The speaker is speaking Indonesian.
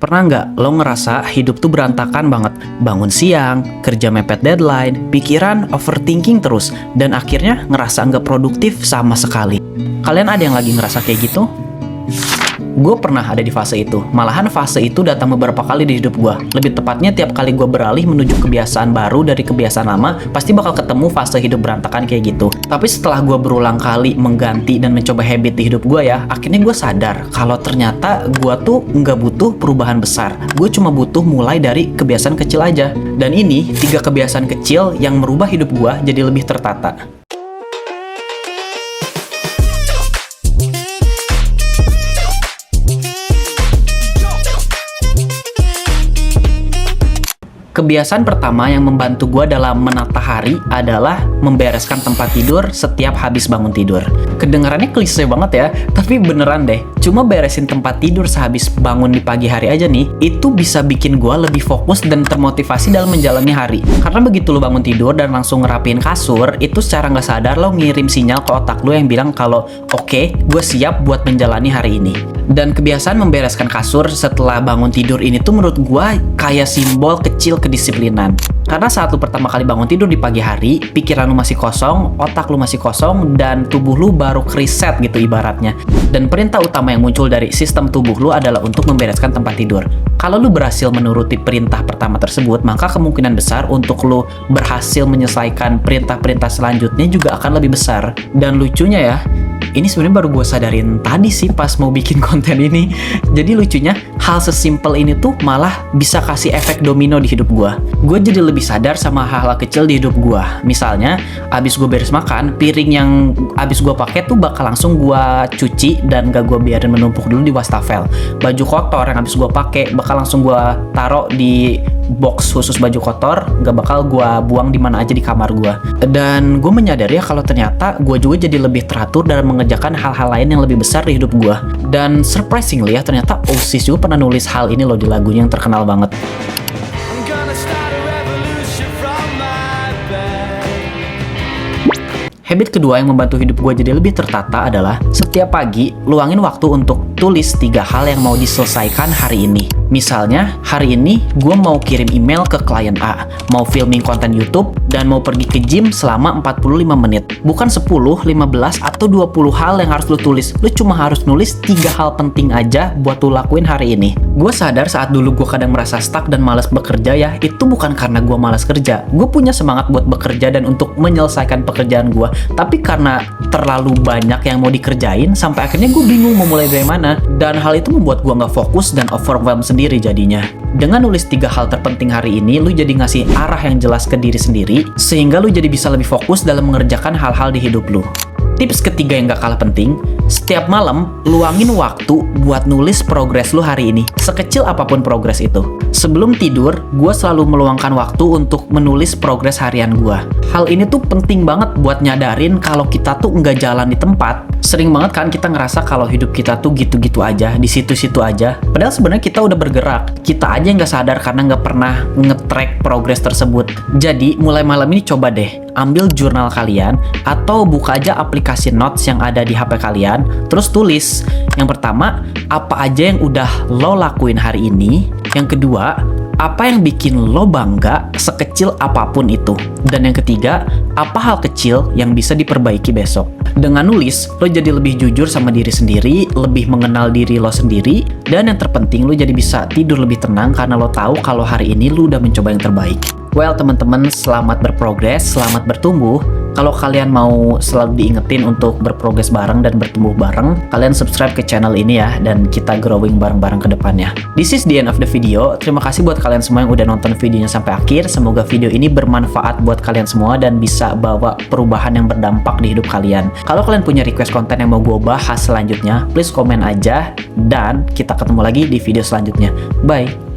Pernah nggak lo ngerasa hidup tuh berantakan banget? Bangun siang, kerja mepet deadline, pikiran overthinking terus, dan akhirnya ngerasa nggak produktif sama sekali. Kalian ada yang lagi ngerasa kayak gitu? Gue pernah ada di fase itu. Malahan fase itu datang beberapa kali di hidup gue. Lebih tepatnya tiap kali gue beralih menuju kebiasaan baru dari kebiasaan lama, pasti bakal ketemu fase hidup berantakan kayak gitu. Tapi setelah gue berulang kali mengganti dan mencoba habit di hidup gue ya, akhirnya gue sadar kalau ternyata gue tuh nggak butuh perubahan besar. Gue cuma butuh mulai dari kebiasaan kecil aja. Dan ini 3 kebiasaan kecil yang merubah hidup gue jadi lebih tertata. Kebiasaan pertama yang membantu gue dalam menata hari adalah membereskan tempat tidur setiap habis bangun tidur. Kedengarannya klise banget ya, tapi beneran deh. Cuma beresin tempat tidur sehabis bangun di pagi hari aja nih, itu bisa bikin gue lebih fokus dan termotivasi dalam menjalani hari. Karena begitu lo bangun tidur dan langsung ngerapiin kasur, itu secara nggak sadar lo ngirim sinyal ke otak lo yang bilang kalau oke, gue siap buat menjalani hari ini. Dan kebiasaan membereskan kasur setelah bangun tidur ini tuh menurut gue kayak simbol kecil kedisiplinan. Karena saat lu pertama kali bangun tidur di pagi hari, pikiran lu masih kosong, otak lu masih kosong, dan tubuh lu baru reset gitu ibaratnya. Dan perintah utama yang muncul dari sistem tubuh lu adalah untuk membereskan tempat tidur. Kalau lu berhasil menuruti perintah pertama tersebut, maka kemungkinan besar untuk lu berhasil menyelesaikan perintah-perintah selanjutnya juga akan lebih besar. Dan lucunya ya, ini sebenarnya baru gue sadarin tadi sih pas mau bikin konten ini. Jadi lucunya, hal sesimpel ini tuh malah bisa kasih efek domino di hidup gue. Gue jadi lebih sadar sama hal-hal kecil di hidup gue. Misalnya, abis gue beres makan, piring yang abis gue pakai tuh bakal langsung gue cuci dan gak gue biarin menumpuk dulu di wastafel. Baju kotor yang abis gue pakai bakal langsung gue taruh di box khusus baju kotor, gak bakal gue buang di mana aja di kamar gue. Dan gue menyadari ya kalau ternyata gue juga jadi lebih teratur dalam mengerjakan hal-hal lain yang lebih besar di hidup gue. Dan surprisingly ya, ternyata Oasis juga pernah nulis hal ini loh di lagunya yang terkenal banget. Habit kedua yang membantu hidup gue jadi lebih tertata adalah setiap pagi luangin waktu untuk tulis 3 hal yang mau diselesaikan hari ini. Misalnya, hari ini gue mau kirim email ke klien A, mau filming konten YouTube, dan mau pergi ke gym selama 45 menit. Bukan 10, 15, atau 20 hal yang harus lu tulis. Lu cuma harus nulis 3 hal penting aja buat lu lakuin hari ini. Gue sadar saat dulu gue kadang merasa stuck dan malas bekerja ya, itu bukan karena gue malas kerja. Gue punya semangat buat bekerja dan untuk menyelesaikan pekerjaan gue. Tapi karena terlalu banyak yang mau dikerjain, sampai akhirnya gue bingung mau mulai dari mana. Dan hal itu membuat gue gak fokus dan overwhelmed sendiri jadinya. Dengan nulis 3 hal terpenting hari ini, lu jadi ngasih arah yang jelas ke diri sendiri, sehingga lu jadi bisa lebih fokus dalam mengerjakan hal-hal di hidup lu. Tips ketiga yang gak kalah penting, setiap malam luangin waktu buat nulis progres lu hari ini, sekecil apapun progres itu. Sebelum tidur, gue selalu meluangkan waktu untuk menulis progres harian gue. Hal ini tuh penting banget buat nyadarin kalau kita tuh nggak jalan di tempat. Sering banget kan kita ngerasa kalau hidup kita tuh gitu-gitu aja, di situ-situ aja. Padahal sebenarnya kita udah bergerak. Kita aja nggak sadar karena nggak pernah nge-track progres tersebut. Jadi mulai malam ini coba deh, ambil jurnal kalian atau buka aja aplikasi notes yang ada di HP kalian, terus tulis. Yang pertama, apa aja yang udah lo lakuin hari ini. Yang kedua, apa yang bikin lo bangga sekecil apapun itu. Dan yang ketiga, apa hal kecil yang bisa diperbaiki besok. Dengan nulis, lo jadi lebih jujur sama diri sendiri, lebih mengenal diri lo sendiri, dan yang terpenting lo jadi bisa tidur lebih tenang karena lo tahu kalau hari ini lo udah mencoba yang terbaik. Well teman-teman, selamat berprogres, selamat bertumbuh. Kalau kalian mau selalu diingetin untuk berprogres bareng dan bertumbuh bareng, kalian subscribe ke channel ini ya, dan kita growing bareng-bareng ke depannya. This is the end of the video. Terima kasih buat kalian semua yang udah nonton videonya sampai akhir. Semoga video ini bermanfaat buat kalian semua dan bisa bawa perubahan yang berdampak di hidup kalian. Kalau kalian punya request konten yang mau gue bahas selanjutnya, please komen aja, dan kita ketemu lagi di video selanjutnya. Bye!